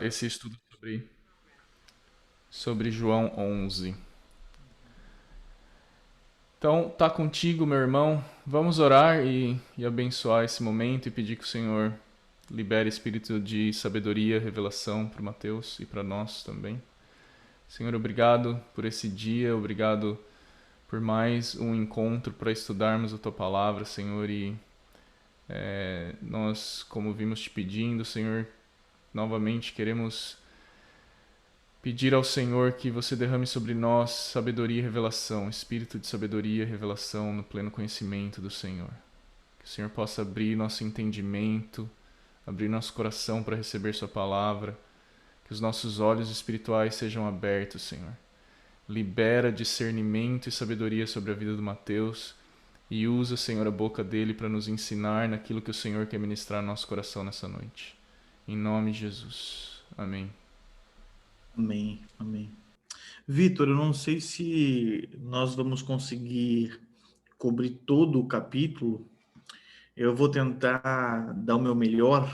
esse estudo sobre João 11. Então, tá contigo, meu irmão. Vamos orar e abençoar esse momento e pedir que o Senhor libere espírito de sabedoria, revelação para Mateus e para nós também. Senhor, obrigado por esse dia, obrigado por mais um encontro para estudarmos a Tua Palavra, Senhor, e nós, como vimos te pedindo, Senhor, novamente queremos pedir ao Senhor que você derrame sobre nós sabedoria e revelação, espírito de sabedoria e revelação no pleno conhecimento do Senhor. Que o Senhor possa abrir nosso entendimento, abrir nosso coração para receber Sua palavra, que os nossos olhos espirituais sejam abertos, Senhor. Libera discernimento e sabedoria sobre a vida do Mateus e usa, Senhor, a boca dele para nos ensinar naquilo que o Senhor quer ministrar no nosso coração nessa noite. Em nome de Jesus. Amém. Amém, amém. Vitor, eu não sei se nós vamos conseguir cobrir todo o capítulo. Eu vou tentar dar o meu melhor,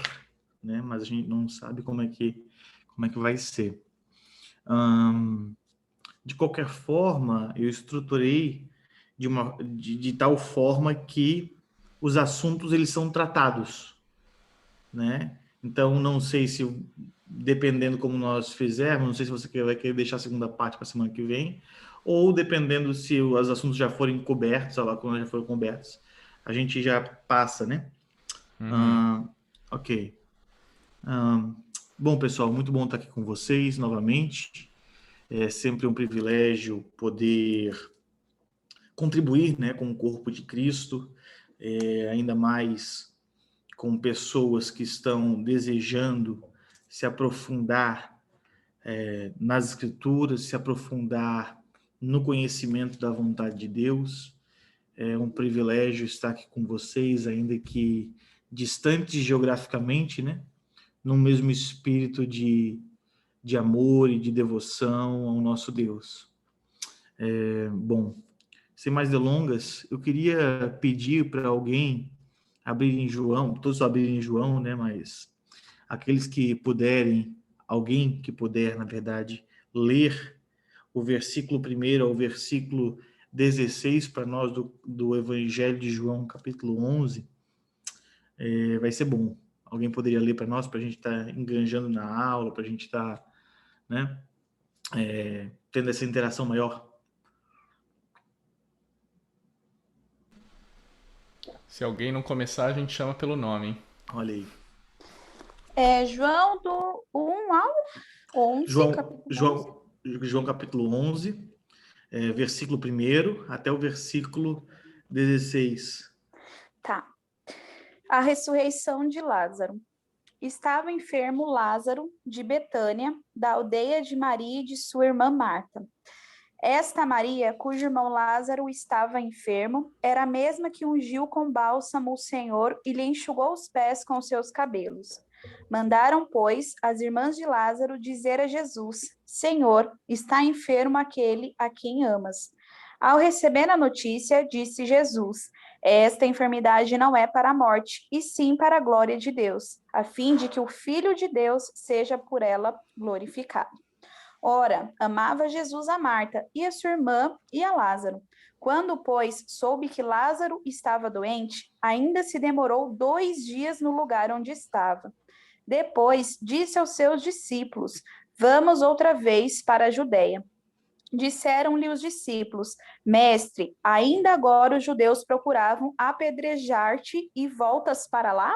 né? Mas a gente não sabe como é que vai ser. De qualquer forma, eu estruturei de tal forma que os assuntos eles são tratados, né? Então, não sei se, dependendo como nós fizermos, não sei se você vai querer deixar a segunda parte para a semana que vem, ou dependendo se os assuntos já forem cobertos, sei lá, quando já foram cobertos, a gente já passa, né? Ok. Bom, pessoal, muito bom estar aqui com vocês novamente. É sempre um privilégio poder contribuir, né, com o corpo de Cristo, ainda mais com pessoas que estão desejando se aprofundar nas Escrituras, se aprofundar no conhecimento da vontade de Deus. É um privilégio estar aqui com vocês, ainda que distantes geograficamente, né? No mesmo espírito de amor e de devoção ao nosso Deus. Bom, sem mais delongas, eu queria pedir para alguém abrir em João, todos abrirem em João, né? Mas aqueles que puderem, alguém que puder, na verdade, ler o versículo 1 ao versículo 16 para nós do Evangelho de João, capítulo 11, vai ser bom. Alguém poderia ler para nós, para a gente estar enganjando na aula, para a gente estar, né, tendo essa interação maior? Se alguém não começar, a gente chama pelo nome, hein? Olha aí. João do 1 ao 11, capítulo 11. João capítulo 11, versículo 1 até o versículo 16. Tá. A ressurreição de Lázaro. Estava enfermo Lázaro de Betânia, da aldeia de Maria e de sua irmã Marta. Esta Maria, cujo irmão Lázaro estava enfermo, era a mesma que ungiu com bálsamo o Senhor e lhe enxugou os pés com seus cabelos. Mandaram, pois, as irmãs de Lázaro dizer a Jesus: Senhor, está enfermo aquele a quem amas. Ao receber a notícia, disse Jesus: Esta enfermidade não é para a morte, e sim para a glória de Deus, a fim de que o Filho de Deus seja por ela glorificado. Ora, amava Jesus a Marta e a sua irmã e a Lázaro. Quando, pois, soube que Lázaro estava doente, ainda se demorou 2 dias no lugar onde estava. Depois disse aos seus discípulos: Vamos outra vez para a Judéia. Disseram-lhe os discípulos: Mestre, ainda agora os judeus procuravam apedrejar-te e voltas para lá?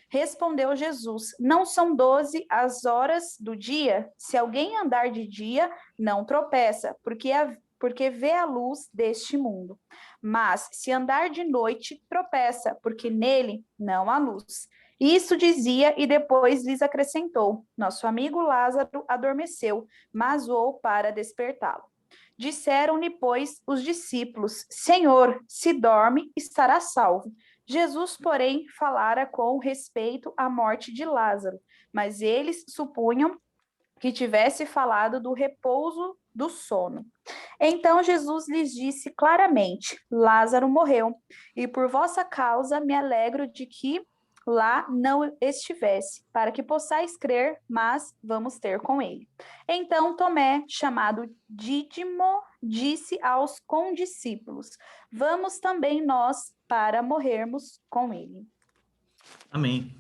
Respondeu Jesus: Não são 12 as horas do dia? Se alguém andar de dia, não tropeça, porque vê a luz deste mundo. Mas se andar de noite, tropeça, porque nele não há luz. Isso dizia e depois lhes acrescentou: Nosso amigo Lázaro adormeceu, mas vou para despertá-lo. Disseram-lhe, pois, os discípulos: Senhor, se dorme, estará salvo. Jesus, porém, falara com respeito à morte de Lázaro, mas eles supunham que tivesse falado do repouso do sono. Então Jesus lhes disse claramente: Lázaro morreu, e por vossa causa me alegro de que lá não estivesse, para que possais crer, mas vamos ter com ele. Então Tomé, chamado Dídimo, disse aos condiscípulos: vamos também nós para morrermos com ele. Amém.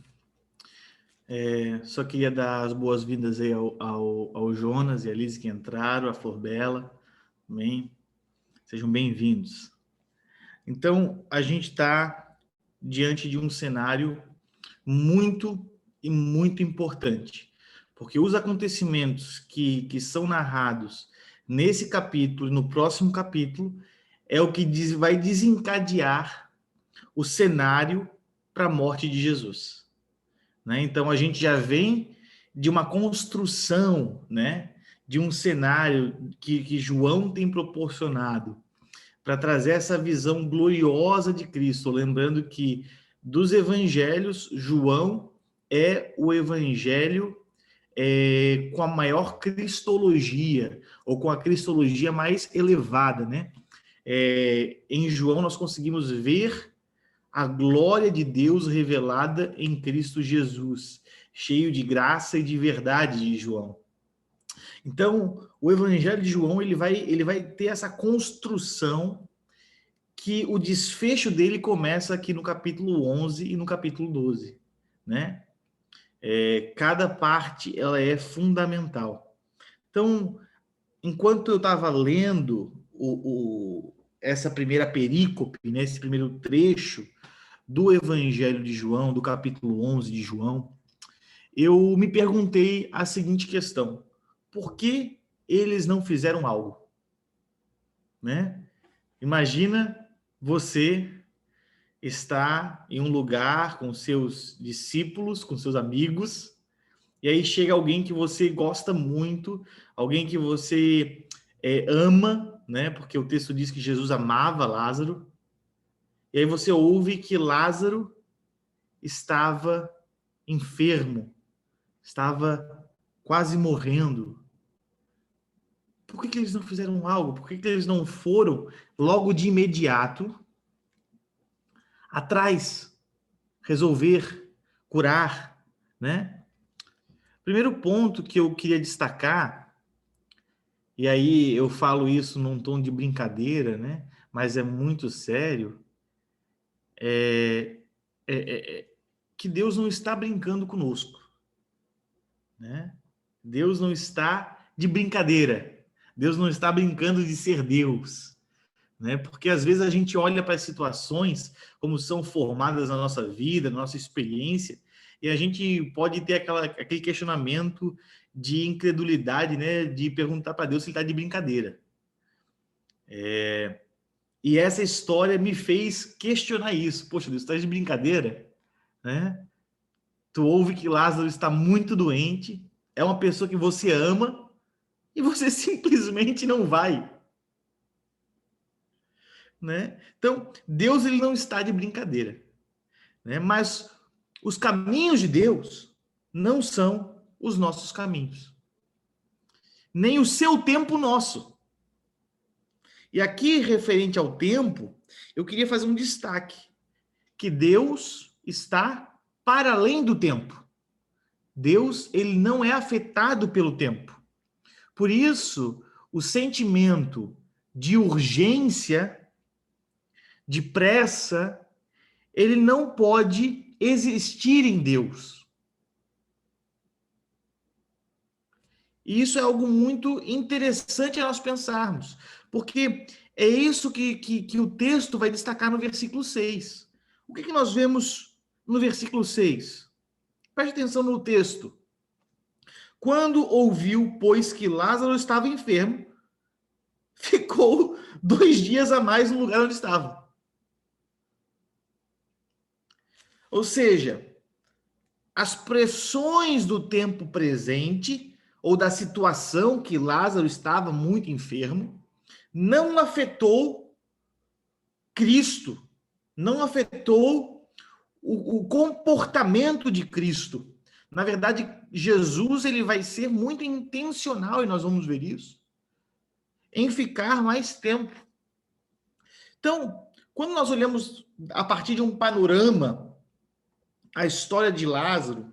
Só queria dar as boas-vindas aí ao Jonas e a Liz que entraram, a Flor Bela. Amém. Sejam bem-vindos. Então, a gente está diante de um cenário muito importante, porque os acontecimentos que são narrados nesse capítulo e no próximo capítulo é o que vai desencadear o cenário para a morte de Jesus. Né? Então, a gente já vem de uma construção, né, de um cenário que João tem proporcionado para trazer essa visão gloriosa de Cristo. Lembrando que dos evangelhos, João é o evangelho com a maior cristologia, ou com a cristologia mais elevada. Né? Em João, nós conseguimos ver a glória de Deus revelada em Cristo Jesus, cheio de graça e de verdade de João. Então, o Evangelho de João ele vai ter essa construção que o desfecho dele começa aqui no capítulo 11 e no capítulo 12. Né? Cada parte ela é fundamental. Então, enquanto eu estava lendo essa primeira perícope, né, esse primeiro trecho do Evangelho de João, do capítulo 11 de João, eu me perguntei a seguinte questão: por que eles não fizeram algo? Né? Imagina você está em um lugar com seus discípulos, com seus amigos, e aí chega alguém que você gosta muito, alguém que você ama, né? Porque o texto diz que Jesus amava Lázaro. E aí você ouve que Lázaro estava enfermo, estava quase morrendo. Por que eles não fizeram algo? Por que eles não foram logo de imediato atrás, resolver, curar, né? Primeiro ponto que eu queria destacar, e aí eu falo isso num tom de brincadeira, né? Mas é muito sério, que Deus não está brincando conosco, né? Deus não está de brincadeira. Deus não está brincando de ser Deus, né? Porque às vezes a gente olha para as situações como são formadas na nossa vida, na nossa experiência, e a gente pode ter aquele questionamento de incredulidade, né? De perguntar para Deus se ele está de brincadeira. E essa história me fez questionar isso. Poxa, Deus, está de brincadeira? Né? Tu ouve que Lázaro está muito doente, é uma pessoa que você ama, e você simplesmente não vai. Né? Então, Deus ele não está de brincadeira. Né? Mas os caminhos de Deus não são os nossos caminhos. Nem o seu tempo nosso. E aqui, referente ao tempo, eu queria fazer um destaque. Que Deus está para além do tempo. Deus ele não é afetado pelo tempo. Por isso, o sentimento de urgência, de pressa, ele não pode existir em Deus. E isso é algo muito interessante a nós pensarmos, porque é isso que o texto vai destacar no versículo 6. O que nós vemos no versículo 6? Preste atenção no texto. Quando ouviu, pois, que Lázaro estava enfermo, ficou 2 dias a mais no lugar onde estava. Ou seja, as pressões do tempo presente, ou da situação que Lázaro estava muito enfermo, não afetou Cristo, não afetou o comportamento de Cristo. Na verdade, Jesus ele vai ser muito intencional, e nós vamos ver isso, em ficar mais tempo. Então, quando nós olhamos a partir de um panorama a história de Lázaro,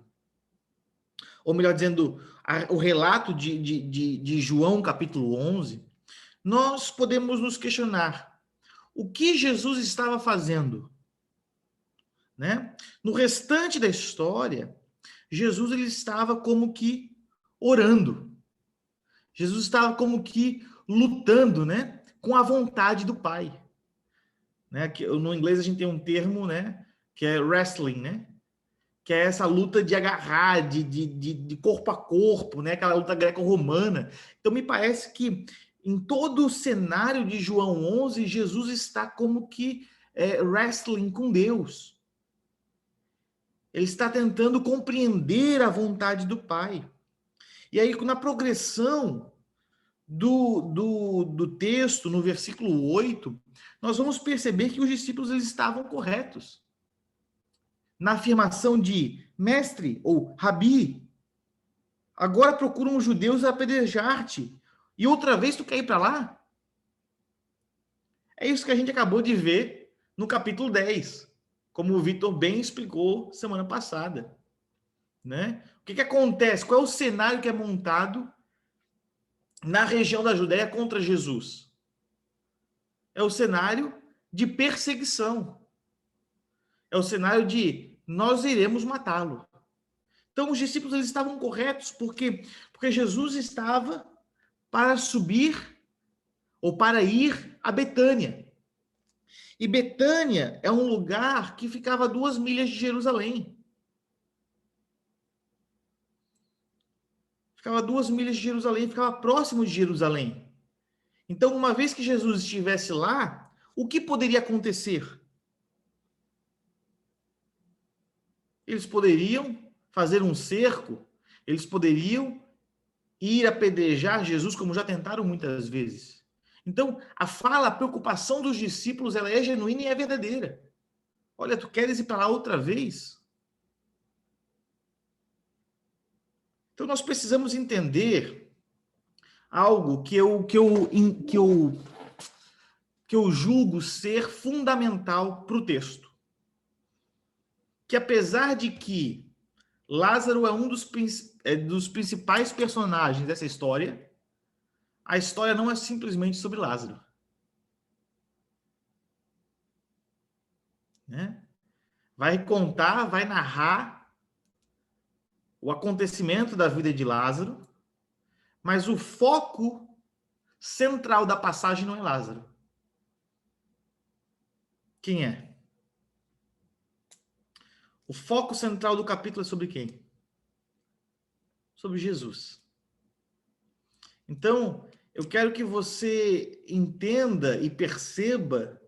ou melhor dizendo, o relato de João, capítulo 11, nós podemos nos questionar o que Jesus estava fazendo, né? No restante da história, Jesus ele estava como que orando. Jesus estava como que lutando, né, com a vontade do Pai. Né? Que, no inglês a gente tem um termo, né, que é wrestling, né? Que é essa luta de agarrar, de corpo a corpo, né? Aquela luta greco-romana. Então, me parece que em todo o cenário de João 11, Jesus está como que wrestling com Deus. Ele está tentando compreender a vontade do Pai. E aí, na progressão do texto, no versículo 8, nós vamos perceber que os discípulos eles estavam corretos. Na afirmação de mestre ou rabi, agora procuram os judeus apedrejar-te. E outra vez tu quer ir para lá? É isso que a gente acabou de ver no capítulo 10, como o Vitor bem explicou semana passada. Né? O que acontece? Qual é o cenário que é montado na região da Judéia contra Jesus? É o cenário de perseguição. É o cenário de nós iremos matá-lo. Então, os discípulos eles estavam corretos, porque Jesus estava para subir ou para ir a Betânia. E Betânia é um lugar que ficava a 2 milhas de Jerusalém. Ficava a 2 milhas de Jerusalém, ficava próximo de Jerusalém. Então, uma vez que Jesus estivesse lá, o que poderia acontecer? Eles poderiam fazer um cerco, eles poderiam ir apedrejar Jesus, como já tentaram muitas vezes. Então, a preocupação dos discípulos, ela é genuína e é verdadeira. Olha, tu queres ir para lá outra vez? Então, nós precisamos entender algo que eu julgo ser fundamental para o texto. Que apesar de que Lázaro é um dos principais personagens dessa história, a história não é simplesmente sobre Lázaro. Né? Vai contar, vai narrar o acontecimento da vida de Lázaro, mas o foco central da passagem não é Lázaro. Quem é? O foco central do capítulo é sobre quem? Sobre Jesus. Então, eu quero que você entenda e perceba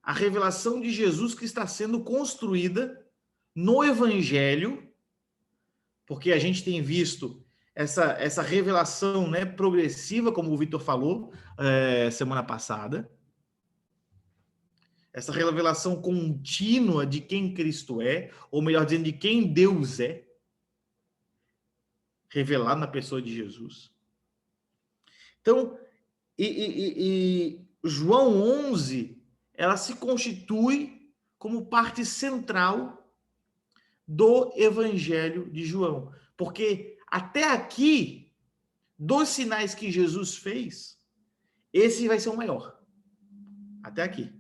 a revelação de Jesus que está sendo construída no Evangelho, porque a gente tem visto essa revelação, né, progressiva, como o Vitor falou semana passada, essa revelação contínua de quem Cristo é, ou melhor dizendo, de quem Deus é, revelado na pessoa de Jesus. Então, João 11, ela se constitui como parte central do Evangelho de João. Porque até aqui, dos sinais que Jesus fez, esse vai ser o maior. Até aqui.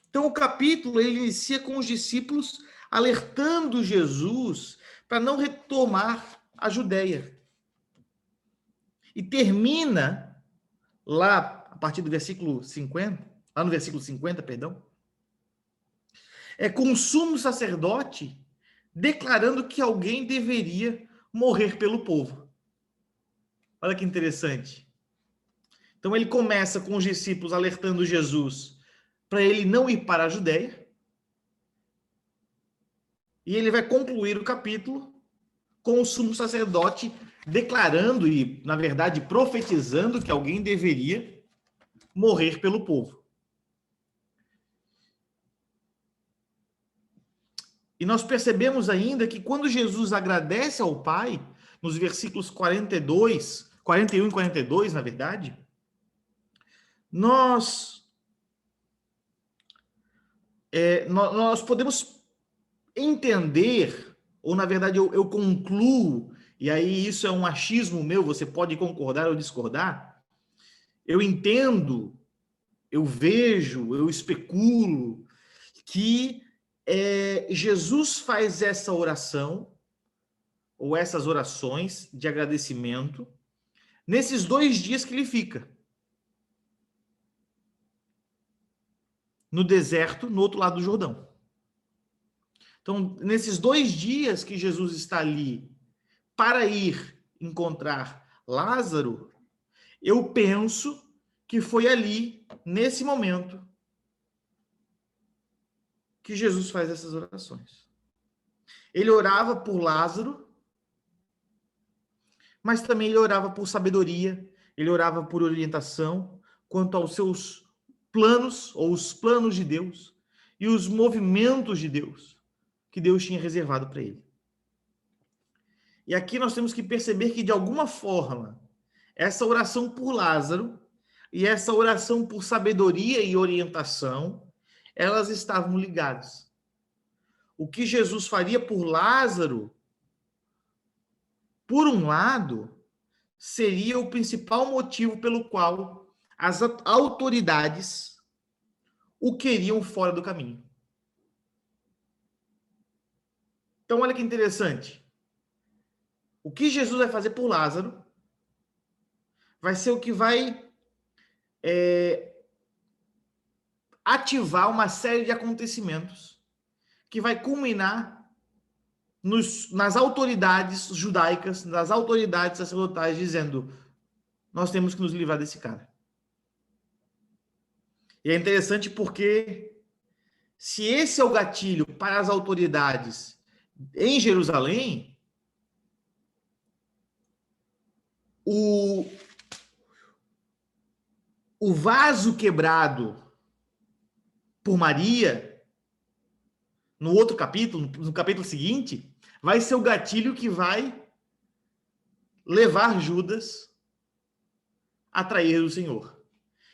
Então, o capítulo ele inicia com os discípulos alertando Jesus para não retomar a Judéia. E termina lá, a partir do versículo 50, lá no versículo 50, perdão, com o sumo sacerdote declarando que alguém deveria morrer pelo povo. Olha que interessante. Então, ele começa com os discípulos alertando Jesus para ele não ir para a Judéia. E ele vai concluir o capítulo com o sumo sacerdote declarando e, na verdade, profetizando que alguém deveria morrer pelo povo. E nós percebemos ainda que quando Jesus agradece ao Pai, nos versículos 41 e 42, na verdade, nós nós podemos entender, ou na verdade eu concluo, e aí isso é um achismo meu, você pode concordar ou discordar, eu entendo, eu vejo, eu especulo que Jesus faz essa oração, ou essas orações de agradecimento, nesses 2 dias que ele fica. No deserto, no outro lado do Jordão. Então, nesses 2 dias que Jesus está ali para ir encontrar Lázaro, eu penso que foi ali, nesse momento, que Jesus faz essas orações. Ele orava por Lázaro, mas também ele orava por sabedoria, ele orava por orientação quanto aos seus planos, ou os planos de Deus, e os movimentos de Deus, que Deus tinha reservado para ele. E aqui nós temos que perceber que, de alguma forma, essa oração por Lázaro e essa oração por sabedoria e orientação, elas estavam ligadas. O que Jesus faria por Lázaro, por um lado, seria o principal motivo pelo qual as autoridades o queriam fora do caminho. Então, olha que interessante. O que Jesus vai fazer por Lázaro vai ser o que vai ativar uma série de acontecimentos que vai culminar nas autoridades judaicas, nas autoridades sacerdotais, dizendo: nós temos que nos livrar desse cara. E é interessante porque, se esse é o gatilho para as autoridades em Jerusalém, o vaso quebrado por Maria, no outro capítulo, no capítulo seguinte, vai ser o gatilho que vai levar Judas a trair o Senhor.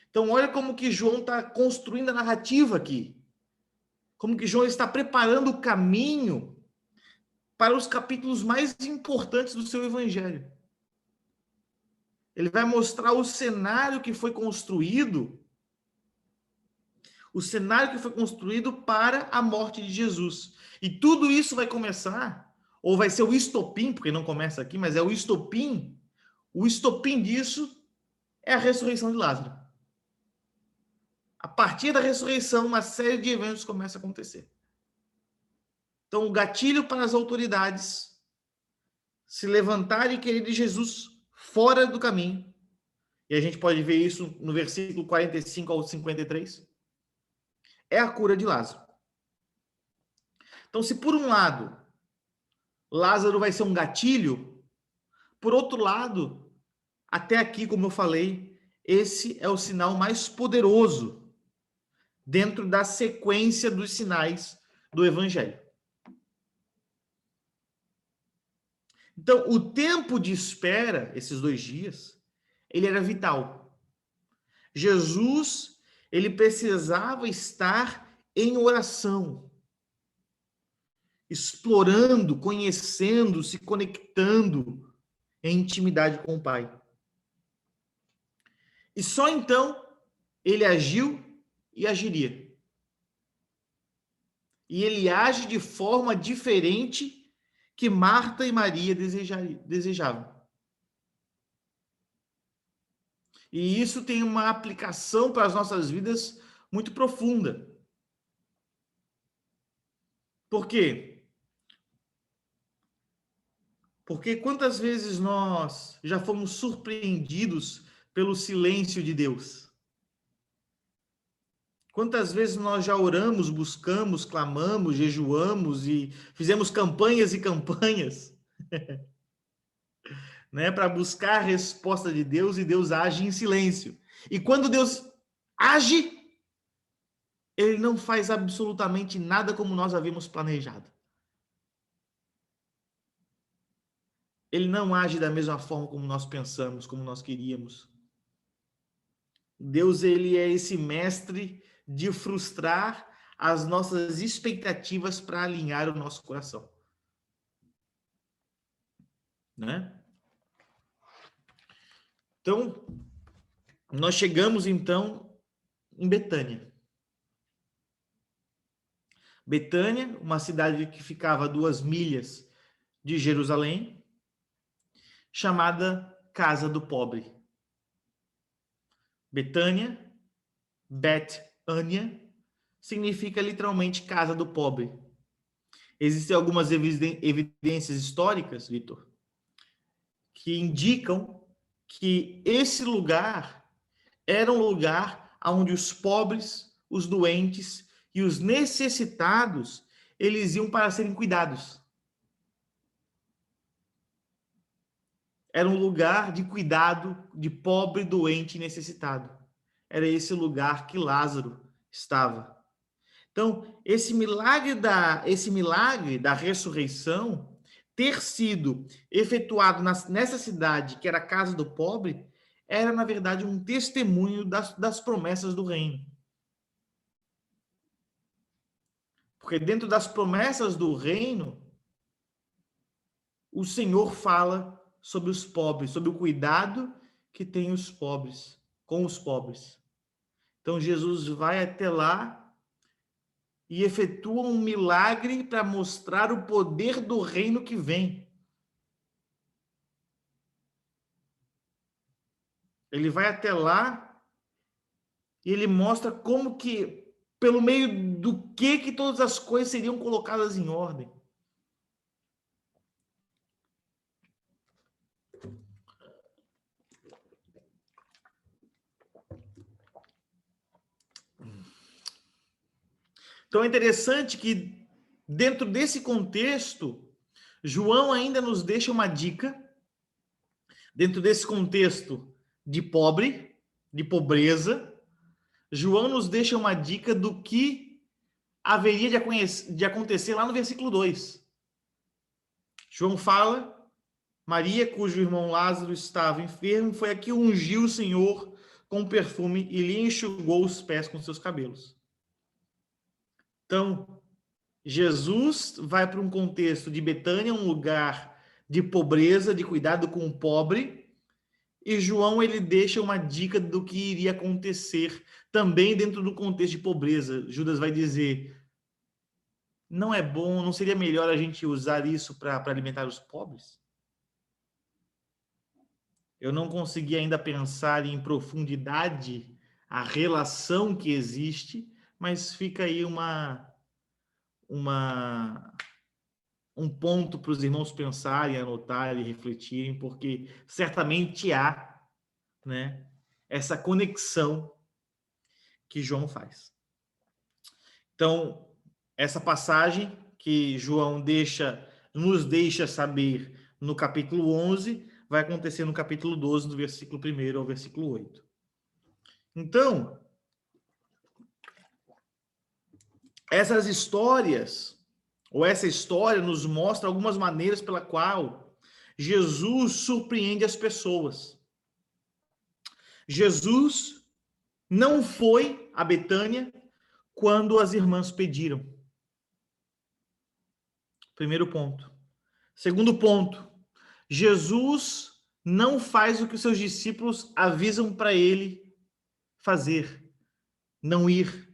Então, olha como que João está construindo a narrativa aqui. Como que João está preparando o caminho para os capítulos mais importantes do seu evangelho. Ele vai mostrar o cenário que foi construído, para a morte de Jesus. E tudo isso vai começar, ou vai ser o estopim, porque não começa aqui, mas é o estopim. O estopim disso é a ressurreição de Lázaro. A partir da ressurreição, uma série de eventos começa a acontecer. Então, o gatilho para as autoridades se levantarem e quererem Jesus fora do caminho. E a gente pode ver isso no versículo 45 ao 53. É a cura de Lázaro. Então, se por um lado, Lázaro vai ser um gatilho, por outro lado, até aqui, como eu falei, esse é o sinal mais poderoso dentro da sequência dos sinais do Evangelho. Então, o tempo de espera, esses 2 dias, ele era vital. Jesus, ele precisava estar em oração, explorando, conhecendo, se conectando em intimidade com o Pai. E só então ele agiu e agiria. E ele age de forma diferente que Marta e Maria desejavam. E isso tem uma aplicação para as nossas vidas muito profunda. Por quê? Porque quantas vezes nós já fomos surpreendidos pelo silêncio de Deus? Quantas vezes nós já oramos, buscamos, clamamos, jejuamos e fizemos campanhas e campanhas, né, para buscar a resposta de Deus, e Deus age em silêncio. E quando Deus age, ele não faz absolutamente nada como nós havíamos planejado. Ele não age da mesma forma como nós pensamos, como nós queríamos. Deus, ele é esse mestre de frustrar as nossas expectativas para alinhar o nosso coração. Né? Então, nós chegamos então em Betânia. Betânia, uma cidade que ficava a 2 milhas de Jerusalém, chamada Casa do Pobre. Betânia, Bet-Ania, significa literalmente Casa do Pobre. Existem algumas evidências históricas, Vitor, que indicam que esse lugar era um lugar onde os pobres, os doentes e os necessitados, eles iam para serem cuidados. Era um lugar de cuidado de pobre, doente e necessitado. Era esse lugar que Lázaro estava. Então, esse milagre da ressurreição ter sido efetuado nessa cidade, que era a casa do pobre, era, na verdade, um testemunho das promessas do reino. Porque dentro das promessas do reino, o Senhor fala sobre os pobres, sobre o cuidado que tem os pobres, com os pobres. Então, Jesus vai até lá e efetua um milagre para mostrar o poder do reino que vem. Ele vai até lá e ele mostra como que, pelo meio do que todas as coisas seriam colocadas em ordem. Então é interessante que, dentro desse contexto, João ainda nos deixa uma dica, dentro desse contexto de pobre, de pobreza, João nos deixa uma dica do que haveria de acontecer lá no versículo 2. João fala, Maria, cujo irmão Lázaro estava enfermo, foi a que ungiu o Senhor com perfume e lhe enxugou os pés com seus cabelos. Então, Jesus vai para um contexto de Betânia, um lugar de pobreza, de cuidado com o pobre, e João ele deixa uma dica do que iria acontecer também dentro do contexto de pobreza. Judas vai dizer, não é bom, não seria melhor a gente usar isso para alimentar os pobres? Eu não consegui ainda pensar em profundidade a relação que existe, mas fica aí um ponto para os irmãos pensarem, anotarem, refletirem, porque certamente há, né, essa conexão que João faz. Então, essa passagem que João nos deixa saber no capítulo 11, vai acontecer no capítulo 12, do versículo 1 ao versículo 8. Então, essa história nos mostra algumas maneiras pela qual Jesus surpreende as pessoas. Jesus não foi a Betânia quando as irmãs pediram. Primeiro ponto. Segundo ponto, Jesus não faz o que os seus discípulos avisam para ele fazer, não ir.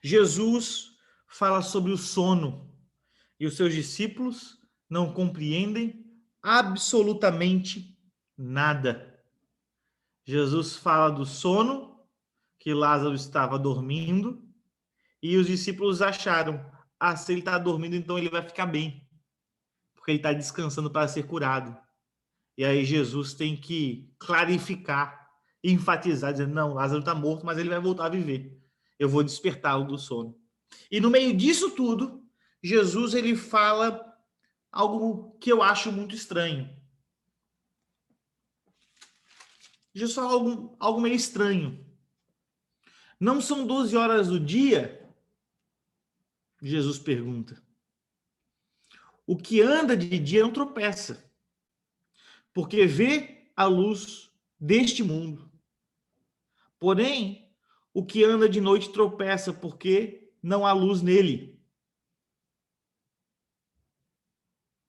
Jesus fala sobre o sono e os seus discípulos não compreendem absolutamente nada. Jesus fala do sono, que Lázaro estava dormindo, e os discípulos acharam, se ele está dormindo, então ele vai ficar bem, porque ele está descansando para ser curado. E aí Jesus tem que clarificar, enfatizar, dizendo, não, Lázaro está morto, mas ele vai voltar a viver. Eu vou despertá-lo do sono. E no meio disso tudo, Jesus ele fala algo que eu acho muito estranho. Jesus fala algo meio estranho. Não são 12 horas do dia? Jesus pergunta. O que anda de dia não tropeça, porque vê a luz deste mundo. Porém, O que anda de noite tropeça, porque não há luz nele.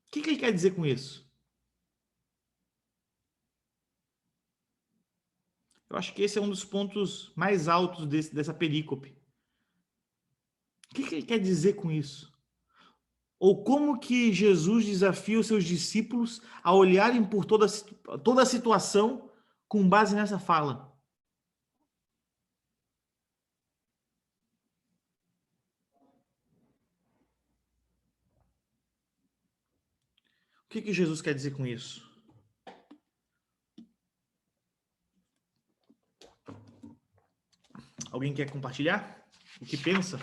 O que ele quer dizer com isso? Eu acho que esse é um dos pontos mais altos dessa perícope. O que ele quer dizer com isso? Ou como que Jesus desafia os seus discípulos a olharem por toda a situação com base nessa fala? O que Jesus quer dizer com isso? Alguém quer compartilhar o que pensa?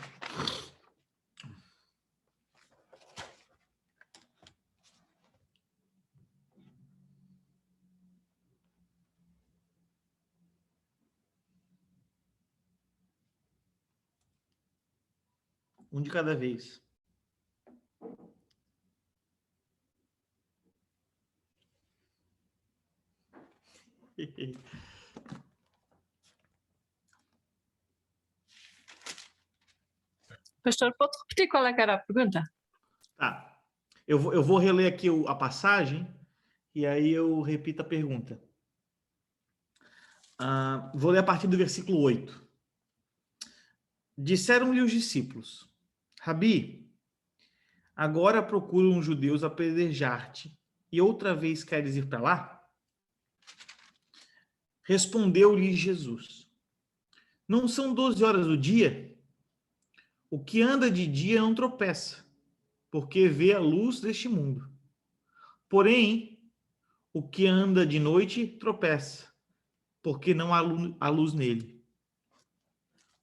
Um de cada vez. Pastor, pode repetir qual é que era a pergunta? Tá. Eu vou reler aqui a passagem e aí eu repito a pergunta. Vou ler a partir do versículo 8. Disseram-lhe os discípulos: Rabi, agora procuram os judeus apedrejar-te e outra vez queres ir para lá? Respondeu-lhe Jesus: Não são 12 horas do dia? O que anda de dia não tropeça, porque vê a luz deste mundo. Porém, o que anda de noite tropeça, porque não há luz nele.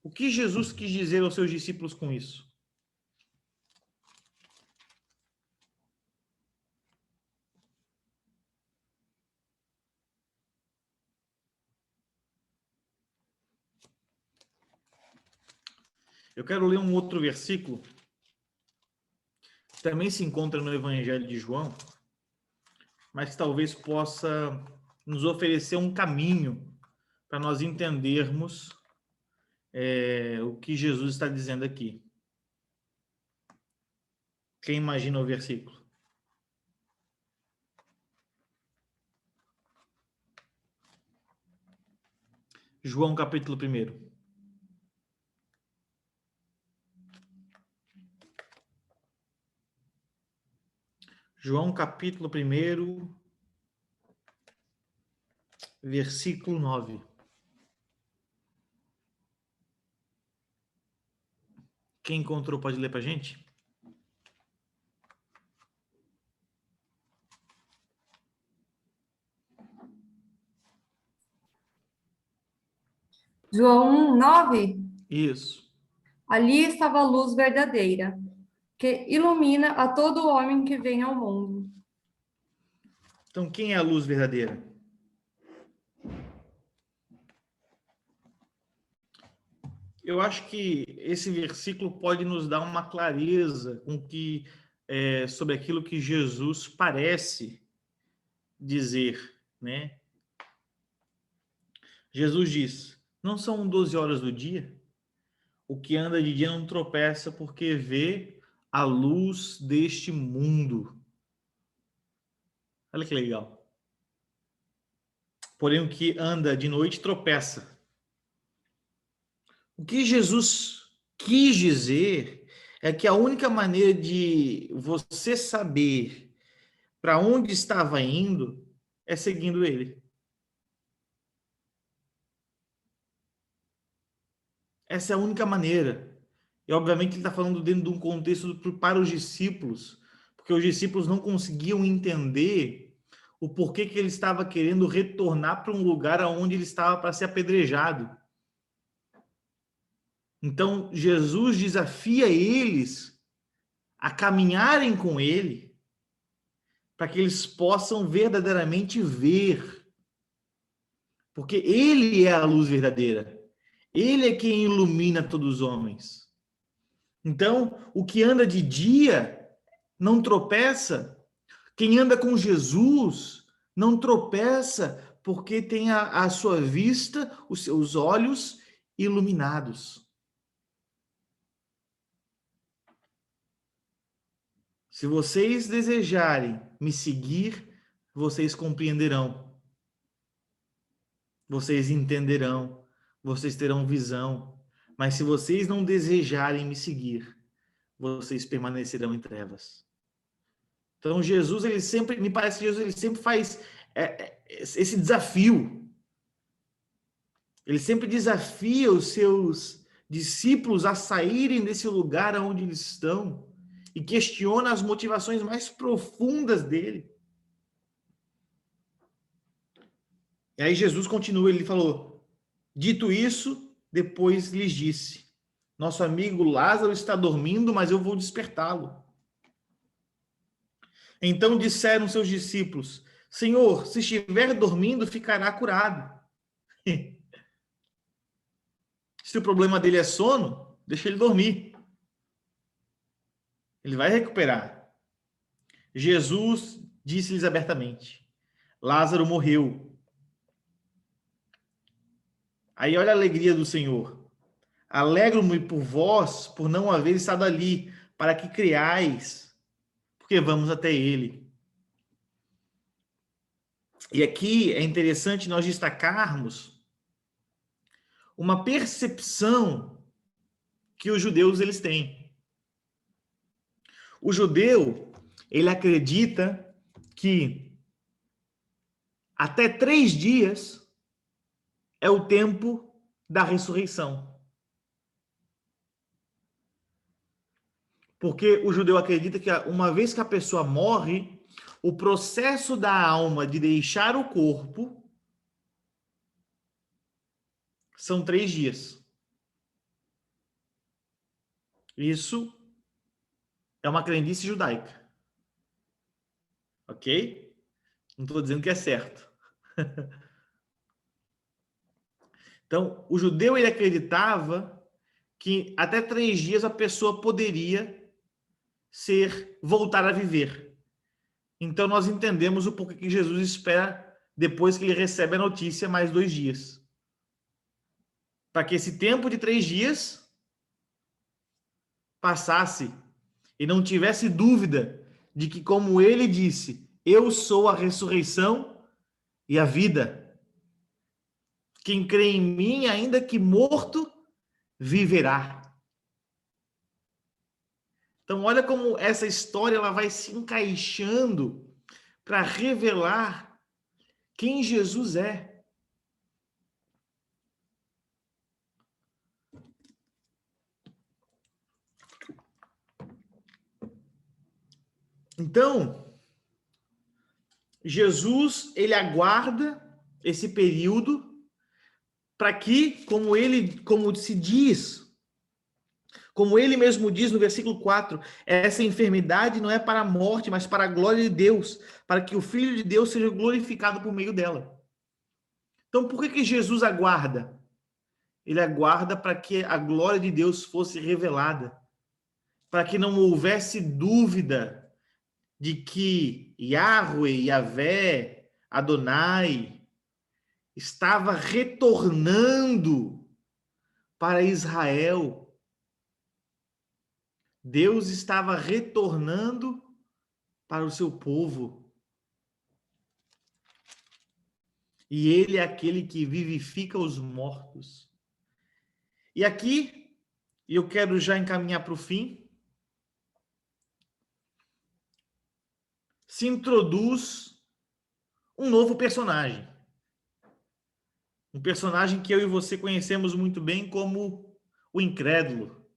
O que Jesus quis dizer aos seus discípulos com isso? Eu quero ler um outro versículo, que também se encontra no Evangelho de João, mas que talvez possa nos oferecer um caminho para nós entendermos o que Jesus está dizendo aqui. Quem imagina o versículo? João capítulo 1. João capítulo 1, versículo 9. Quem encontrou pode ler para a gente? João 9. Isso. Ali estava a luz verdadeira, que ilumina a todo homem que vem ao mundo. Então, quem é a luz verdadeira? Eu acho que esse versículo pode nos dar uma clareza sobre aquilo que Jesus parece dizer, né? Jesus diz: não são 12 horas do dia? O que anda de dia não tropeça, porque vê a luz deste mundo. Olha que legal. Porém, o que anda de noite tropeça. O que Jesus quis dizer é que a única maneira de você saber para onde estava indo é seguindo ele. Essa é a única maneira. E, obviamente, ele está falando dentro de um contexto para os discípulos, porque os discípulos não conseguiam entender o porquê que ele estava querendo retornar para um lugar onde ele estava para ser apedrejado. Então, Jesus desafia eles a caminharem com ele para que eles possam verdadeiramente ver. Porque ele é a luz verdadeira. Ele é quem ilumina todos os homens. Então, o que anda de dia não tropeça. Quem anda com Jesus não tropeça porque tem a sua vista, os seus olhos iluminados. Se vocês desejarem me seguir, vocês compreenderão. Vocês entenderão. Vocês terão visão. Mas se vocês não desejarem me seguir, vocês permanecerão em trevas. Então Jesus, ele sempre, me parece que Jesus, ele sempre faz esse desafio. Ele sempre desafia os seus discípulos a saírem desse lugar onde eles estão e questiona as motivações mais profundas dele. E aí Jesus continua, ele falou: dito isso, depois lhes disse: nosso amigo Lázaro está dormindo, mas eu vou despertá-lo. Então disseram seus discípulos: Senhor, se estiver dormindo, ficará curado. Se o problema dele é sono, deixa ele dormir. Ele vai recuperar. Jesus disse-lhes abertamente: Lázaro morreu. Aí olha a alegria do Senhor. Alegro-me por vós, por não haver estado ali, para que creais, porque vamos até ele. E aqui é interessante nós destacarmos uma percepção que os judeus eles têm. O judeu, ele acredita que até 3 dias é o tempo da ressurreição. Porque o judeu acredita que uma vez que a pessoa morre, o processo da alma de deixar o corpo são 3 dias. Isso é uma crendice judaica. Ok? Não estou dizendo que é certo. Então, o judeu ele acreditava que até 3 dias a pessoa poderia voltar a viver. Então, nós entendemos o porquê que Jesus espera, depois que ele recebe a notícia, mais 2 dias. Para que esse tempo de 3 dias passasse e não tivesse dúvida de que, como ele disse, eu sou a ressurreição e a vida. Quem crê em mim, ainda que morto, viverá. Então, olha como essa história ela vai se encaixando para revelar quem Jesus é. Então, Jesus, ele aguarda esse período para que, como ele mesmo diz no versículo 4, essa enfermidade não é para a morte, mas para a glória de Deus, para que o Filho de Deus seja glorificado por meio dela. Então, por que Jesus aguarda? Ele aguarda para que a glória de Deus fosse revelada, para que não houvesse dúvida de que Yahweh, Yahvé, Adonai estava retornando para Israel. Deus estava retornando para o seu povo. E ele é aquele que vivifica os mortos. E aqui, eu quero já encaminhar para o fim, se introduz um novo personagem. Um personagem que eu e você conhecemos muito bem como o incrédulo.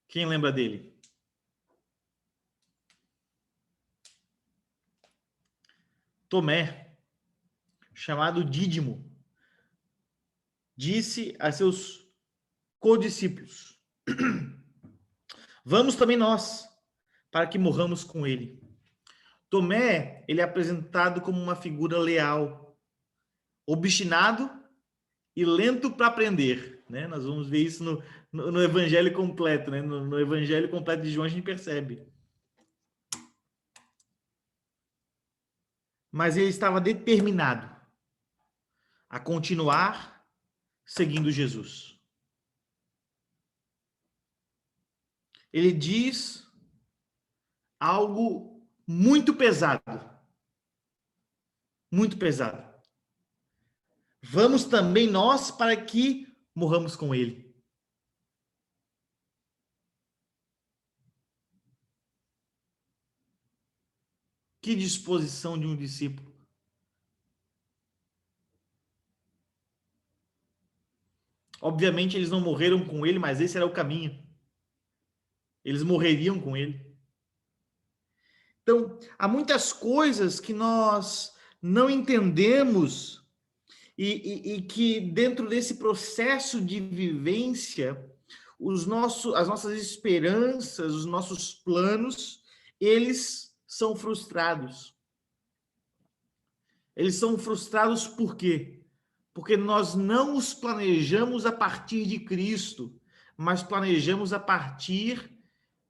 Quem lembra dele? Tomé, chamado Dídimo, disse a seus codiscípulos: vamos também nós, para que morramos com ele. Tomé, ele é apresentado como uma figura leal, obstinado e lento para aprender, né? Nós vamos ver isso no Evangelho completo, né? No Evangelho completo de João a gente percebe. Mas ele estava determinado a continuar seguindo Jesus. Ele diz algo muito pesado. Muito pesado. Vamos também nós para que morramos com ele. Que disposição de um discípulo. Obviamente eles não morreram com ele, mas esse era o caminho. Eles morreriam com ele. Então, há muitas coisas que nós não entendemos e que dentro desse processo de vivência, as nossas esperanças, os nossos planos, eles são frustrados. Eles são frustrados por quê? Porque nós não os planejamos a partir de Cristo, mas planejamos a partir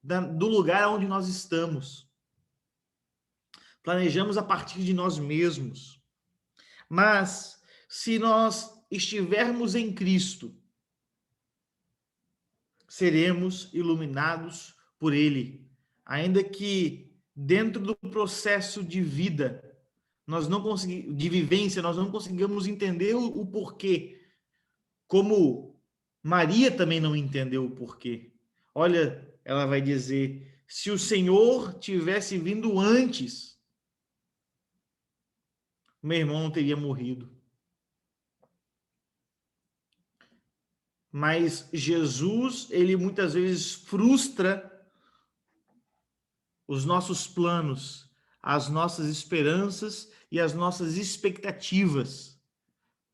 do lugar onde nós estamos. Planejamos a partir de nós mesmos. Mas, se nós estivermos em Cristo, seremos iluminados por Ele. Ainda que dentro do processo de vida, de vivência, nós não conseguimos entender o porquê. Como Maria também não entendeu o porquê. Olha, ela vai dizer, se o Senhor tivesse vindo antes, meu irmão não teria morrido. Mas Jesus, ele muitas vezes frustra os nossos planos, as nossas esperanças e as nossas expectativas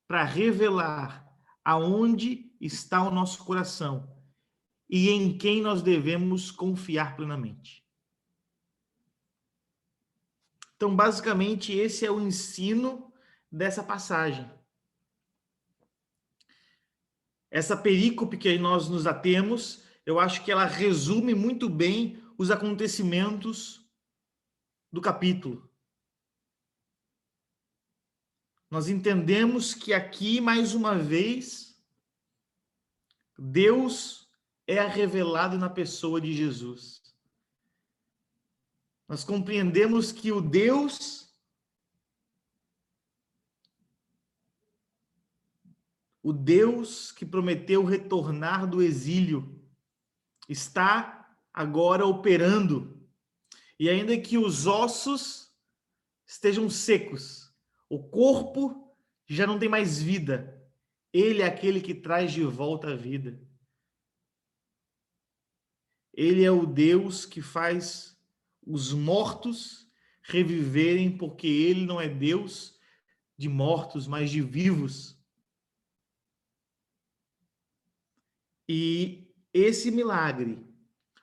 para revelar aonde está o nosso coração e em quem nós devemos confiar plenamente. Então, basicamente, esse é o ensino dessa passagem. Essa perícope que nós nos atemos, eu acho que ela resume muito bem os acontecimentos do capítulo. Nós entendemos que aqui, mais uma vez, Deus é revelado na pessoa de Jesus. Nós compreendemos que o Deus que prometeu retornar do exílio, está agora operando. E ainda que os ossos estejam secos, o corpo já não tem mais vida. Ele é aquele que traz de volta a vida. Ele é o Deus que faz os mortos reviverem, porque ele não é Deus de mortos, mas de vivos. E esse milagre,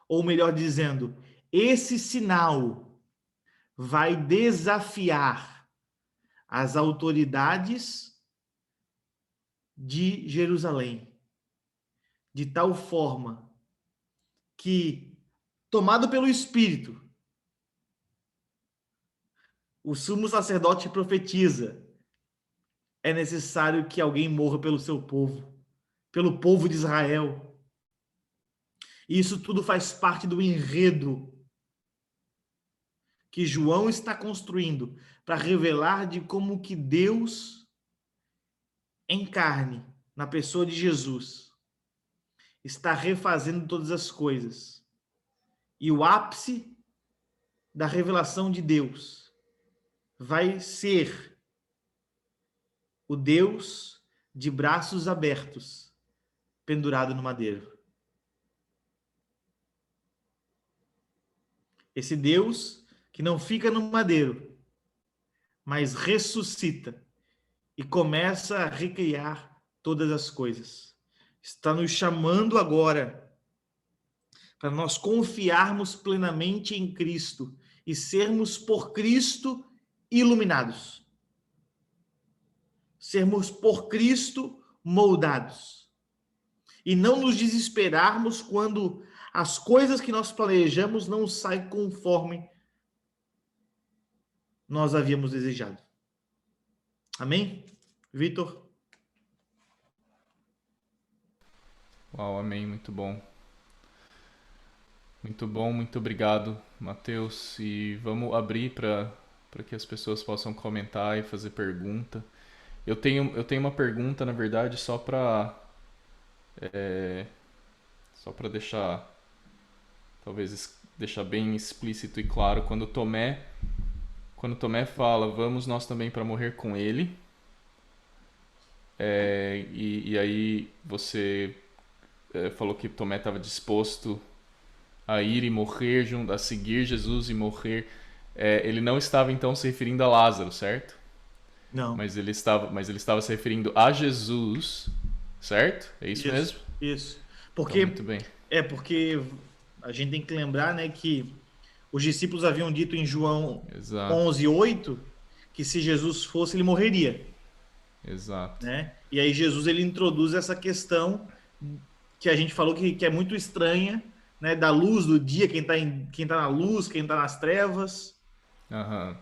ou melhor dizendo, esse sinal vai desafiar as autoridades de Jerusalém, de tal forma que, tomado pelo Espírito, o sumo sacerdote profetiza: é necessário que alguém morra pelo seu povo, pelo povo de Israel. E isso tudo faz parte do enredo que João está construindo para revelar de como que Deus, em carne, na pessoa de Jesus, está refazendo todas as coisas. E o ápice da revelação de Deus vai ser o Deus de braços abertos, pendurado no madeiro. Esse Deus que não fica no madeiro, mas ressuscita e começa a recriar todas as coisas. Está nos chamando agora para nós confiarmos plenamente em Cristo e sermos por Cristo iluminados. Sermos por Cristo moldados. E não nos desesperarmos quando as coisas que nós planejamos não saem conforme nós havíamos desejado. Amém? Vitor? Uau, amém, muito bom. Muito bom, muito obrigado, Mateus. E vamos abrir para que as pessoas possam comentar e fazer pergunta. Eu tenho uma pergunta, na verdade, só para deixar, talvez deixar bem explícito e claro, quando Tomé fala, vamos nós também para morrer com ele, e aí você falou que Tomé estava disposto a ir e morrer, a seguir Jesus e morrer. Ele não estava então se referindo a Lázaro, certo? Não. Mas ele estava se referindo a Jesus, certo? É isso mesmo? Isso. Então, Porque muito bem. porque a gente tem que lembrar, né, que os discípulos haviam dito em João Exato, 11:8 que se Jesus fosse, ele morreria, exato. né? E aí Jesus ele introduz essa questão que a gente falou que é muito estranha, né, da luz do dia, quem tá na luz, quem tá nas trevas. Aham.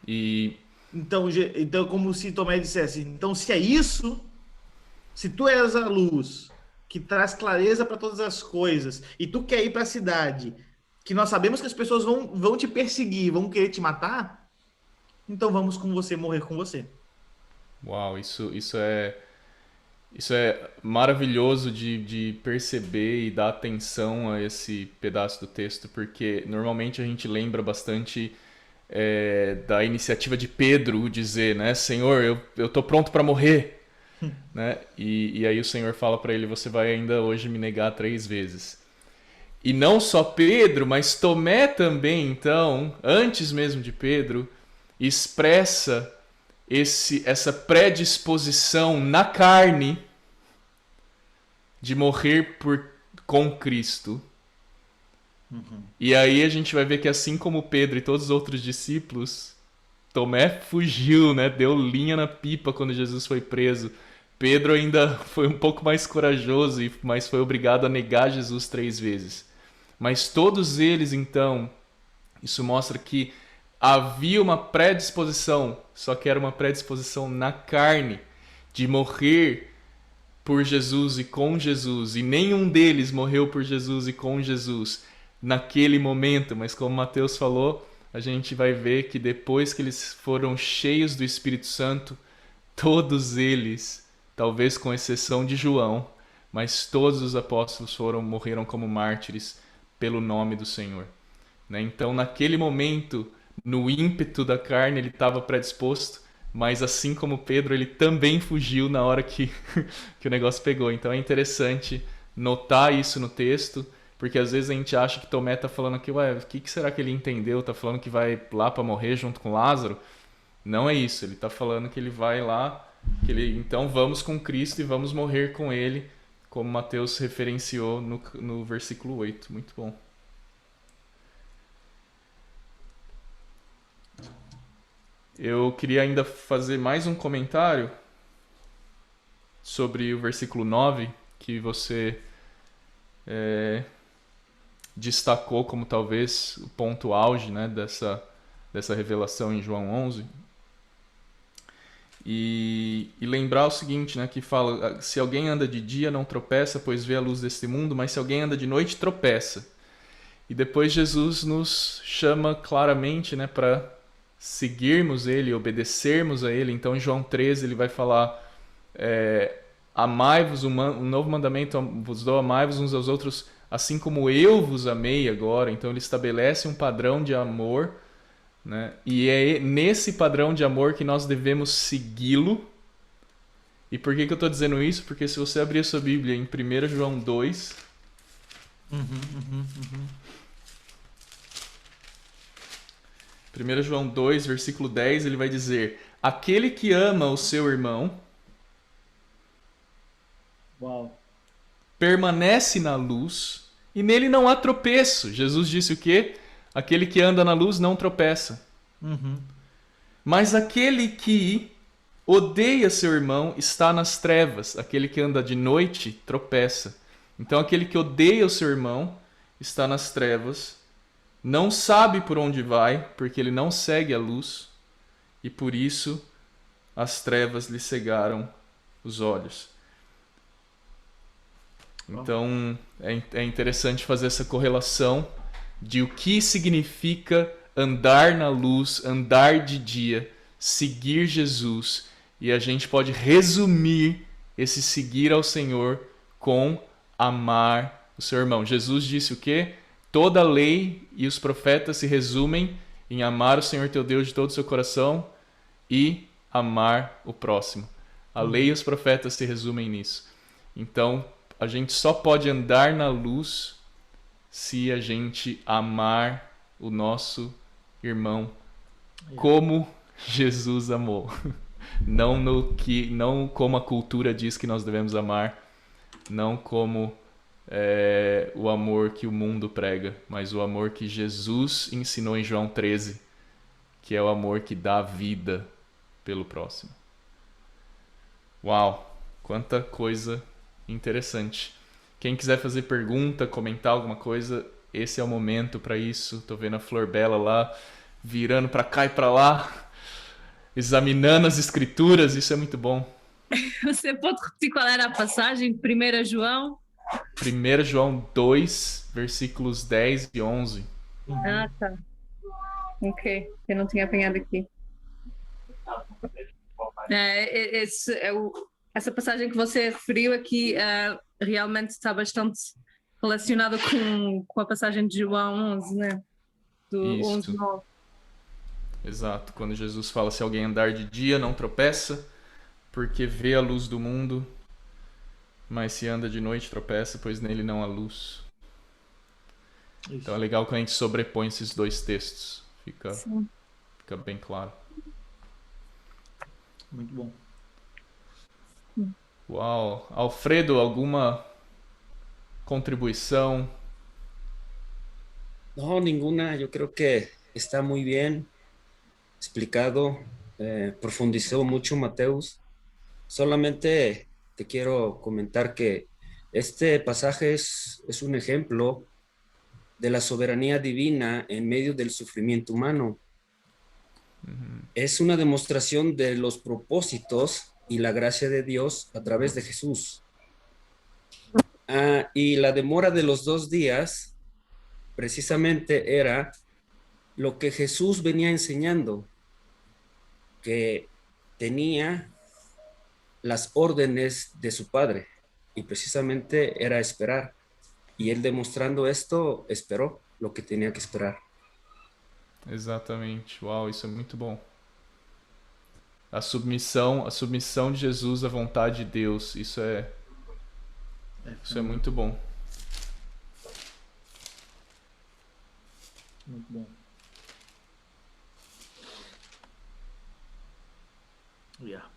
E Então como se Tomé dissesse, então se é isso, se tu és a luz que traz clareza para todas as coisas e tu quer ir para a cidade, que nós sabemos que as pessoas vão te perseguir, vão querer te matar, então vamos com você, morrer com você. uau, isso é maravilhoso de perceber e dar atenção a esse pedaço do texto, porque normalmente a gente lembra bastante da iniciativa de Pedro dizer, né, Senhor, eu tô pronto para morrer, né? E aí o Senhor fala para ele, você vai ainda hoje me negar 3 vezes. E não só Pedro, mas Tomé também, então, antes mesmo de Pedro, expressa essa predisposição na carne de morrer com Cristo. E aí a gente vai ver que assim como Pedro e todos os outros discípulos, Tomé fugiu, né? Deu linha na pipa quando Jesus foi preso. Pedro ainda foi um pouco mais corajoso, mas foi obrigado a negar Jesus 3 vezes. Mas todos eles, então, isso mostra que havia uma predisposição, só que era uma predisposição na carne, de morrer por Jesus e com Jesus. E nenhum deles morreu por Jesus e com Jesus naquele momento, mas como Mateus falou, a gente vai ver que depois que eles foram cheios do Espírito Santo, todos eles, talvez com exceção de João, mas todos os apóstolos morreram como mártires pelo nome do Senhor, né? Então, naquele momento, no ímpeto da carne, ele estava predisposto, mas assim como Pedro, ele também fugiu na hora que o negócio pegou. Então é interessante notar isso no texto, porque às vezes a gente acha que Tomé está falando aqui, ué, o que será que ele entendeu? Está falando que vai lá para morrer junto com Lázaro? Não é isso, ele está falando que ele vai lá, então vamos com Cristo e vamos morrer com ele, como Mateus referenciou no versículo 8. Muito bom. Eu queria ainda fazer mais um comentário sobre o versículo 9, que você destacou como talvez o ponto auge, né, dessa revelação em João 11. E lembrar o seguinte, né, que fala, se alguém anda de dia não tropeça, pois vê a luz deste mundo, mas se alguém anda de noite tropeça. E depois Jesus nos chama claramente, né, para seguirmos ele, obedecermos a ele. Então em João 13 ele vai falar, amai-vos, um novo mandamento vos dou, amai-vos uns aos outros, assim como eu vos amei agora. Então ele estabelece um padrão de amor, né? E é nesse padrão de amor que nós devemos segui-lo. E por que eu estou dizendo isso? Porque se você abrir a sua Bíblia em 1 João 2... 1 João 2, versículo 10, ele vai dizer, aquele que ama o seu irmão permanece na luz e nele não há tropeço. Jesus disse o quê? Aquele que anda na luz não tropeça. Mas aquele que odeia seu irmão está nas trevas. Aquele que anda de noite tropeça. Então aquele que odeia o seu irmão está nas trevas, não sabe por onde vai, porque ele não segue a luz, e por isso as trevas lhe cegaram os olhos. Então, é interessante fazer essa correlação de o que significa andar na luz, andar de dia, seguir Jesus. E a gente pode resumir esse seguir ao Senhor com amar o seu irmão. Jesus disse o quê? Toda a lei e os profetas se resumem em amar o Senhor teu Deus de todo o seu coração e amar o próximo. A lei e os profetas se resumem nisso. Então, a gente só pode andar na luz se a gente amar o nosso irmão como Jesus amou. Não como a cultura diz que nós devemos amar, não como o amor que o mundo prega, mas o amor que Jesus ensinou em João 13, que é o amor que dá vida pelo próximo. Uau, quanta coisa interessante. Quem quiser fazer pergunta, comentar alguma coisa, esse é o momento para isso. Tô vendo a Flor Bela lá, virando para cá e para lá, examinando as escrituras, isso é muito bom. Você pode repetir qual era a passagem? 1 João? 1 João 2, versículos 10 e 11. Ah, tá. Ok, eu não tinha apanhado aqui. Essa passagem que você referiu aqui realmente está bastante relacionada com a passagem de João 11, né? Do 11:9. Exato, quando Jesus fala: se alguém andar de dia, não tropeça, porque vê a luz do mundo, mas se anda de noite, tropeça, pois nele não há luz. Isso. Então é legal quando a gente sobrepõe esses dois textos, fica bem claro. Muito bom. Uau, Alfredo, alguma contribuição? No, ninguna. Yo creo que está muy bien explicado. Profundizó mucho Mateus. Solamente te quiero comentar que este pasaje es un ejemplo de la soberanía divina en medio del sufrimiento humano. Es una demostración de los propósitos y la gracia de Dios a través de Jesús. Y la demora de los 2 días precisamente era lo que Jesús venía enseñando, que tenía las órdenes de su Padre, y precisamente era esperar. Y él, demostrando esto, esperó lo que tenía que esperar. Exatamente. Uau, isso é muito bom. A submissão de Jesus à vontade de Deus, isso é muito bom. Muito bom. Yeah.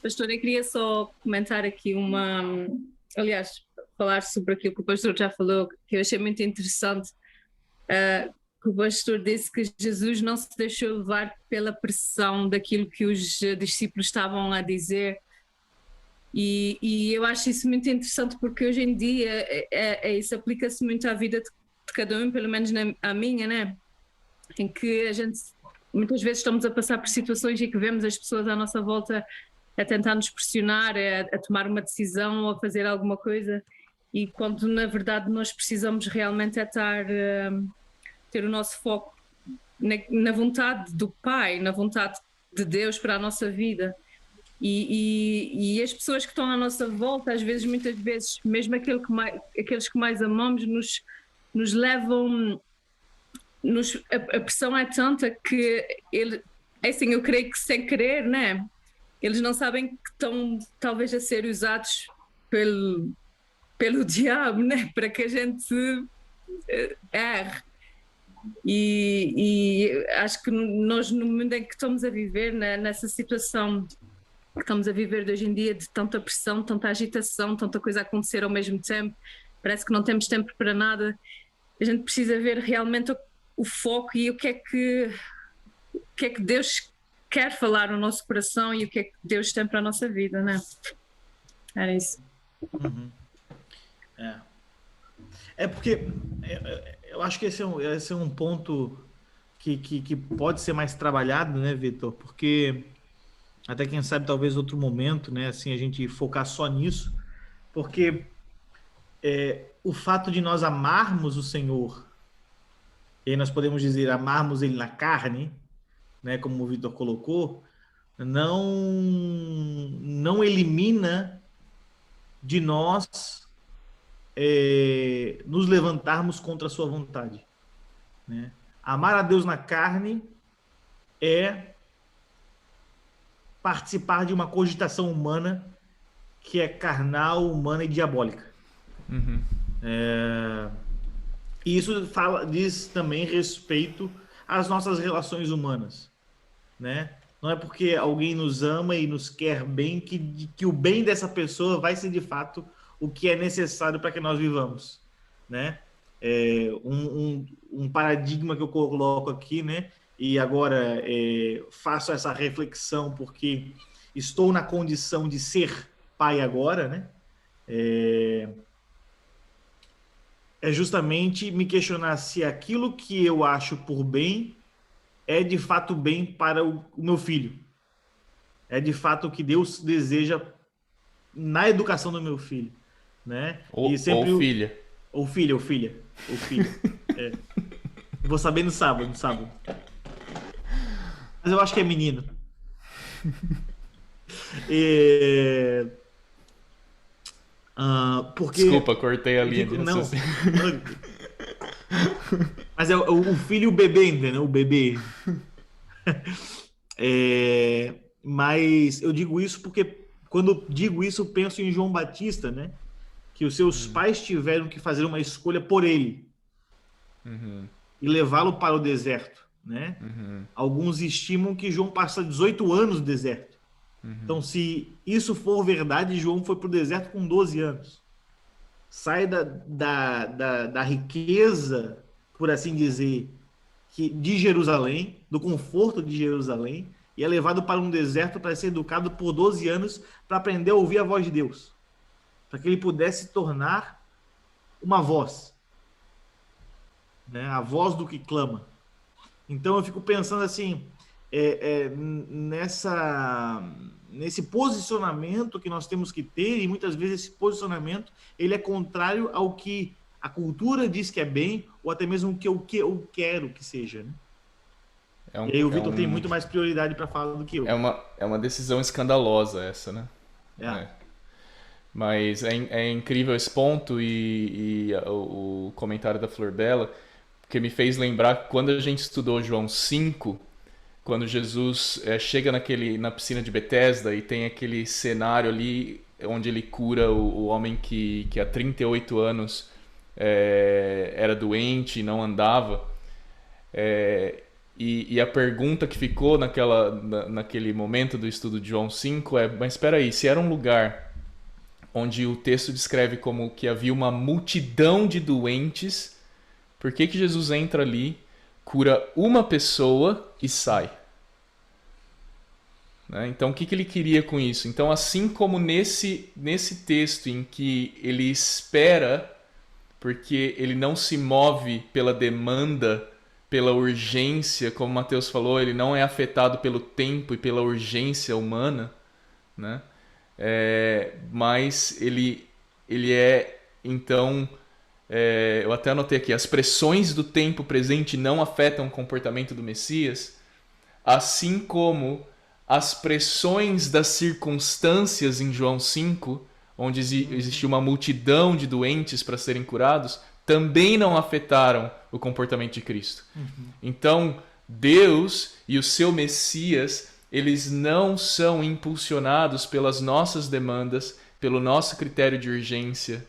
Pastor, eu queria só comentar aqui aliás, falar sobre aquilo que o pastor já falou, que eu achei muito interessante, que o pastor disse que Jesus não se deixou levar pela pressão daquilo que os discípulos estavam a dizer, e eu acho isso muito interessante, porque hoje em dia isso aplica-se muito à vida de cada um, pelo menos à minha, né? Em que a gente muitas vezes estamos a passar por situações e que vemos as pessoas à nossa volta a tentar nos pressionar, a tomar uma decisão ou a fazer alguma coisa, e quando na verdade nós precisamos realmente ter o nosso foco na vontade do Pai, na vontade de Deus para a nossa vida. E as pessoas que estão à nossa volta, às vezes, muitas vezes, mesmo aqueles que mais amamos, nos levam... a pressão é tanta que assim, eu creio que sem querer, né? Eles não sabem que estão talvez a ser usados pelo diabo, né? Para que a gente erre. E acho que nós, no mundo em que estamos a viver, né, nessa situação que estamos a viver de hoje em dia, de tanta pressão, tanta agitação, tanta coisa a acontecer ao mesmo tempo, parece que não temos tempo para nada. A gente precisa ver realmente o foco e o que é que Deus quer falar no nosso coração e o que é que Deus tem para a nossa vida, né? Era isso. Uhum. É porque eu acho que esse é um ponto que pode ser mais trabalhado, né, Vitor? Porque até quem sabe talvez outro momento, né, assim, a gente focar só nisso, porque o fato de nós amarmos o Senhor, e aí nós podemos dizer amarmos Ele na carne, né, como o Vitor colocou, não elimina de nós nos levantarmos contra a sua vontade, né? Amar a Deus na carne é participar de uma cogitação humana que é carnal, humana e diabólica. Uhum. E isso diz também respeito às nossas relações humanas, né? Não é porque alguém nos ama e nos quer bem que o bem dessa pessoa vai ser de fato o que é necessário para que nós vivamos, né? Um paradigma que eu coloco aqui, né? E agora faço essa reflexão porque estou na condição de ser pai agora, né? É justamente me questionar se aquilo que eu acho por bem é de fato bem para o meu filho. É de fato o que Deus deseja na educação do meu filho, né? Ou filha. Ou filha. Vou saber no sábado. Mas eu acho que é menino. Porque... Desculpa, cortei a linha de não. raciocínio. Mas é o filho e o bebê, entendeu? O bebê. Mas eu digo isso porque quando eu digo isso, eu penso em João Batista, né? Que os seus pais tiveram que fazer uma escolha por ele. Uhum. E levá-lo para o deserto, né? Uhum. Alguns estimam que João passa 18 anos no deserto. Uhum. Então, se isso for verdade, João foi para o deserto com 12 anos. Sai da riqueza, por assim dizer, de Jerusalém, do conforto de Jerusalém, e é levado para um deserto para ser educado por 12 anos para aprender a ouvir a voz de Deus, para que ele pudesse tornar uma voz, né? A voz do que clama. Então eu fico pensando assim, nesse posicionamento que nós temos que ter, e muitas vezes esse posicionamento ele é contrário ao que a cultura diz que é bem, ou até mesmo o que eu quero que seja, né? E aí o Vitor tem muito mais prioridade para falar do que eu. É uma decisão escandalosa essa, né? Mas é incrível esse ponto e o comentário da Flor Bela, porque me fez lembrar que quando a gente estudou João 5, quando Jesus chega na piscina de Betesda e tem aquele cenário ali onde ele cura o homem que há 38 anos era doente e não andava. E a pergunta que ficou naquele momento do estudo de João 5 mas espera aí, se era um lugar onde o texto descreve como que havia uma multidão de doentes, por que Jesus entra ali, cura uma pessoa e sai? Né? Então, o que ele queria com isso? Então, assim como nesse texto em que ele espera, porque ele não se move pela demanda, pela urgência, como Mateus falou, ele não é afetado pelo tempo e pela urgência humana, né? Mas ele é, então, eu até anotei aqui, as pressões do tempo presente não afetam o comportamento do Messias, assim como as pressões das circunstâncias em João 5, onde existia uma multidão de doentes para serem curados, também não afetaram o comportamento de Cristo. Então, Deus e o seu Messias, eles não são impulsionados pelas nossas demandas, pelo nosso critério de urgência,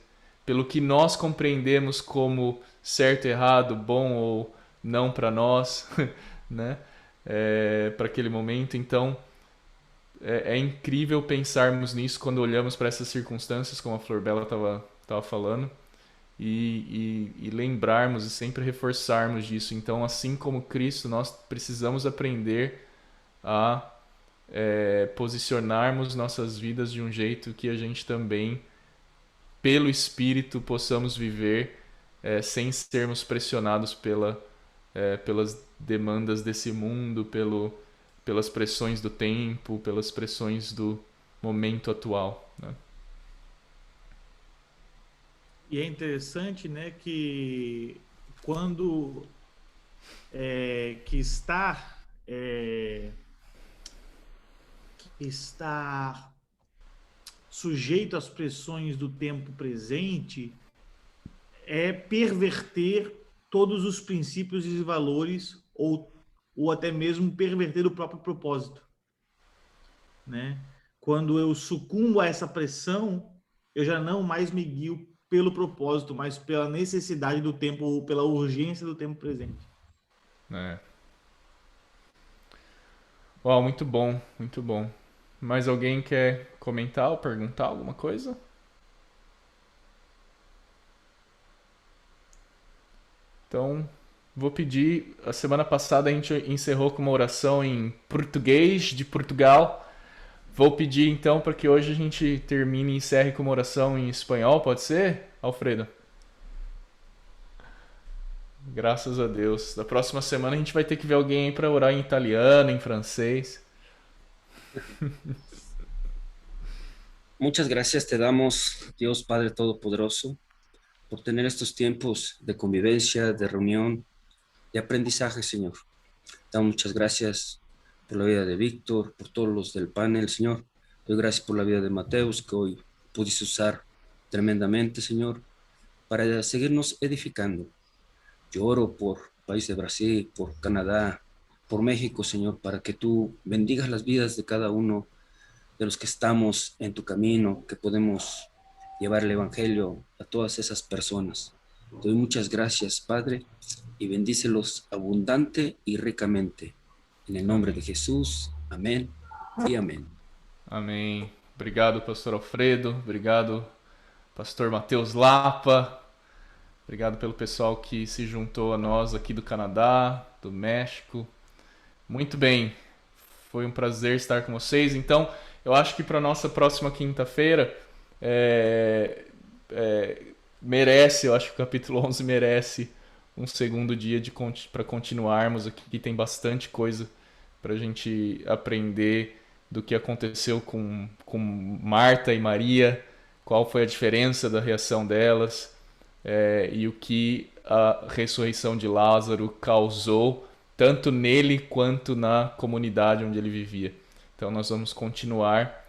pelo que nós compreendemos como certo, errado, bom ou não para nós, né? Para aquele momento. Então, é incrível pensarmos nisso quando olhamos para essas circunstâncias, como a Flor Bela estava falando, e lembrarmos e sempre reforçarmos disso. Então, assim como Cristo, nós precisamos aprender a posicionarmos nossas vidas de um jeito que a gente também, pelo Espírito, possamos viver sem sermos pressionados pelas demandas desse mundo, pelas pressões do tempo, pelas pressões do momento atual, né? E é interessante, né, que quando que estar sujeito às pressões do tempo presente é perverter todos os princípios e valores ou até mesmo perverter o próprio propósito, né? Quando eu sucumbo a essa pressão, eu já não mais me guio pelo propósito, mas pela necessidade do tempo ou pela urgência do tempo presente. É. Uau, muito bom, muito bom. Mais alguém quer comentar ou perguntar alguma coisa? Então, vou pedir. A semana passada a gente encerrou com uma oração em português de Portugal. Vou pedir então para que hoje a gente termine e encerre com uma oração em espanhol, pode ser, Alfredo? Graças a Deus. Da próxima semana a gente vai ter que ver alguém aí para orar em italiano, em francês. Muchas gracias te damos, Dios Padre Todopoderoso, por tener estos tiempos de convivencia, de reunión, de aprendizaje, Señor. Te damos muchas gracias por la vida de Víctor, por todos los del panel, Señor. Doy gracias por la vida de Mateus, que hoy pudiste usar tremendamente, Señor, para seguirnos edificando. Yo oro por el país de Brasil, por Canadá, por México, Señor, para que tú bendigas las vidas de cada uno de los que estamos en tu camino, que podemos llevar el Evangelio a todas esas personas. Te doy muchas gracias, Padre, y bendícelos abundante y ricamente. En el nombre de Jesús, amén y amén. Amém. Obrigado, pastor Alfredo. Obrigado, pastor Mateus Lapa. Obrigado pelo pessoal que se juntou a nós aqui do Canadá, do México. Muito bem. Foi um prazer estar com vocês. Então, eu acho que para nossa próxima quinta-feira merece, eu acho que o capítulo 11 merece um segundo dia para continuarmos aqui, que tem bastante coisa para a gente aprender do que aconteceu com Marta e Maria, qual foi a diferença da reação delas, e o que a ressurreição de Lázaro causou, tanto nele quanto na comunidade onde ele vivia. Então nós vamos continuar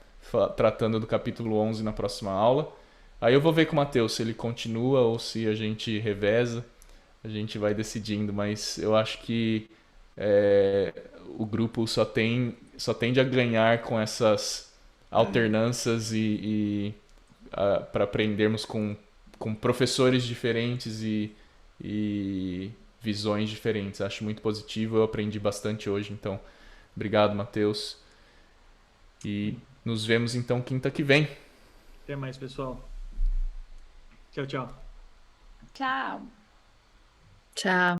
tratando do capítulo 11 na próxima aula. Aí eu vou ver com o Mateus se ele continua ou se a gente reveza. A gente vai decidindo, mas eu acho que o grupo só tende a ganhar com essas alternâncias e para aprendermos com professores diferentes e visões diferentes. Acho muito positivo, eu aprendi bastante hoje, então obrigado, Mateus. E nos vemos então quinta que vem. Até mais, pessoal. Tchau, tchau. Tchau. Tchau.